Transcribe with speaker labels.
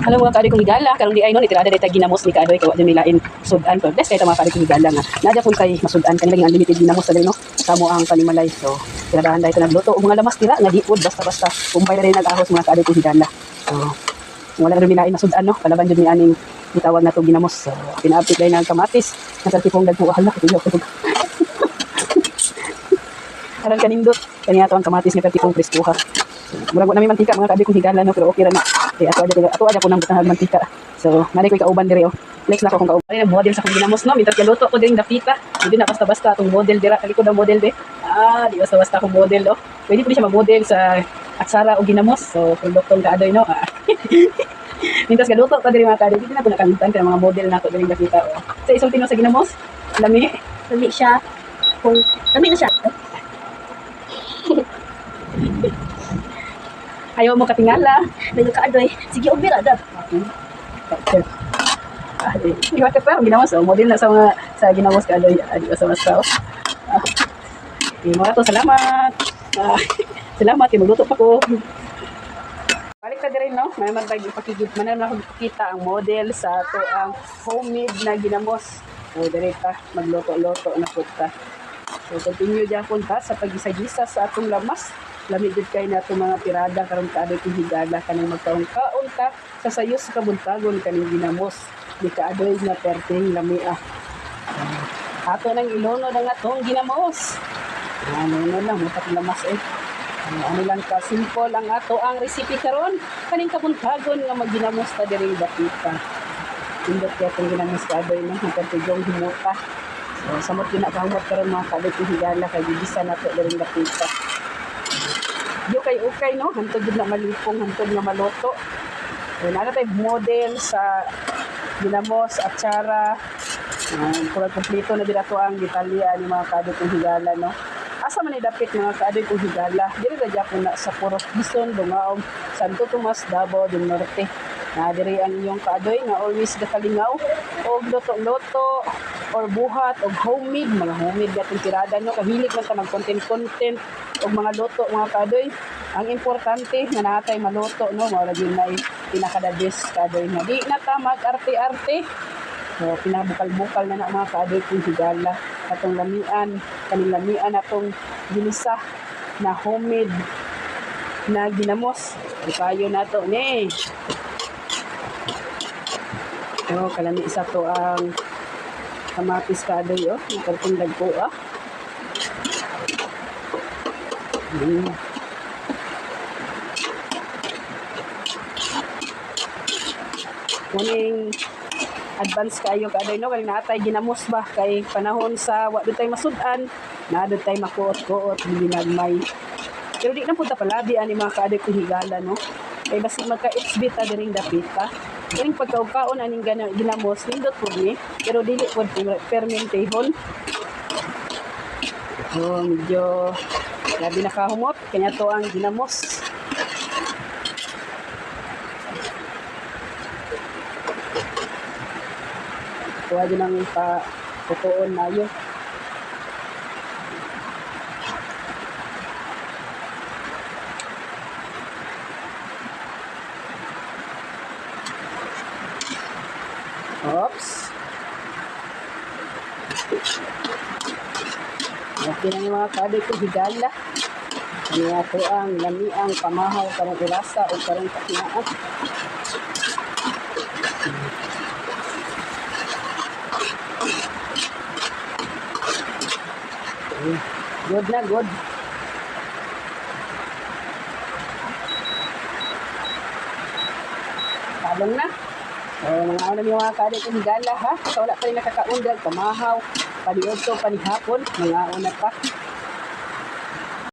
Speaker 1: Hello mga kaadoy kong higala, karong di ay no itirada day tag ginamos ni kaadoy kay wa jud milain sudan pero best kay ta mga kaadoy kong higala nga. Nadya pun kay masudan kanila unlimited ginamos sa no. Samo ang panimalay. So tiradahan day ta nagluto og mga lamas tira nga di pod basta-basta kumpay na rin nag-ahos mga kaadoy kong higala. So wala rin milain na sudan no, kalaban jud ni aning gitawag nato ginamos. So pina-update day nang kamatis, nga tipong dagko hala katuyo ko. Aran kanindot kani ato ang kamatis nga tipong preskuha. Murag na may mantika mga kaadoy kong higala no, pero okay ra na. Kaya ato aja ko nang butang mantika. So nani ko'y kauban diri oh. Flex na ko kung kauban. Ay model sa kong ginamos no, mintas galuto ko diri dapita. Hindi na basta-basta atong model dira kalikod ang model be. Di basta-basta akong model oh. Pwede po siya mag-model sa aksara o ginamos. So produktong kaadoy no. Mintas galuto ko diri mga kaadoy. Hindi na ko nakalimutan kay mga model na ko diri dapita oh. Sa isulti no sa ginamos, lami siya. Kung lami na siya. Ayaw mo katingala.
Speaker 2: Medyo kaadoy. Sige, ubira da.
Speaker 1: Okay. Di ba ka ginamos oh. Model na sa mga sa ginamos kaadoy. Di ba sa masaw. Okay, mga to, salamat. Salamat, magluto pa ko. Balik ka din no. May ipakigit man na kita ang model sa to ang homemade na ginamos. So direta magluto-luto na punta. So continue dyan punta sa pagisa-gisa sa atong lamas. Lamig jud kay nato mga tirada karon kaadoy kong higala kanang magkaon-kaon ta sa sayos sa kabuntagon kaning ginamos di kaadoy na perting lamia. Ato nang ilono ang atong ginamos. Ano lang mo lamas eh. Ano lang ka simple ang ato ang recipe karon kaning kabuntagon nga magginamos ta diri dapita. Indot kay atong ginamos kaadoy no perting himuta. So samot ginakahumot karon mga kaadoy kong higala kay gigisa nato diri dapita. Yo kay okay no, hantod gid na malipong, hantod nga maloto. So nana tay model sa ginamos at tsara. Pura kompleto na dira to ang detalya ni mga kaadoy kong higala no. Asa man ni dapit mga kaadoy kong higala, diri ra gyapon na sa Purok Bison, Bungaon, Santo Tomas, Davao del Norte. Na diri ang inyong kaadoy nga always gakalingaw og loto-loto or buhat og homemade, mga homemade gatong tirada no, kahilig man ka mag-content og mga luto mga kaadoy. Ang importante nga natay maluto no, mao ra gyud na pinaka-the best kaadoy nga di na ta mag-arte-arte. So pinabukal-bukal na mga kaadoy kong higala atong lamian, kaning lamian atong ginisa na homemade na ginamos. Ikayo nato ni. So kalami isa to ang kamatis kaadoy oh, kartong dagko ah. Kuning advance kayo kaadoy no, kay natay ginamos ba kay panahon sa wa tay masudan, na tay makuot-kuot ginagmay. Pero di na punta palabi ani mga kaadoy kong higala no. Kay basi magka-HB ta diring dapita. Kaning pagkaukaon aning ginamos nindot po ni, pero dili po fermentehon. So medyo grabe nakahumot kanya to ang ginamos. Kuha din ang tutuon na yun. Oops. Okay na yung mga kaadoy kong higala. Kaya ito ang lamiang pamahaw karong irasa o karong kakinaan. Good na, good. Talong na. So, mga una yung mga kaadoy kong higala ha. So, wala pa rin nakakaundag, pamahaw, paniudto, panihapon, mga una pa.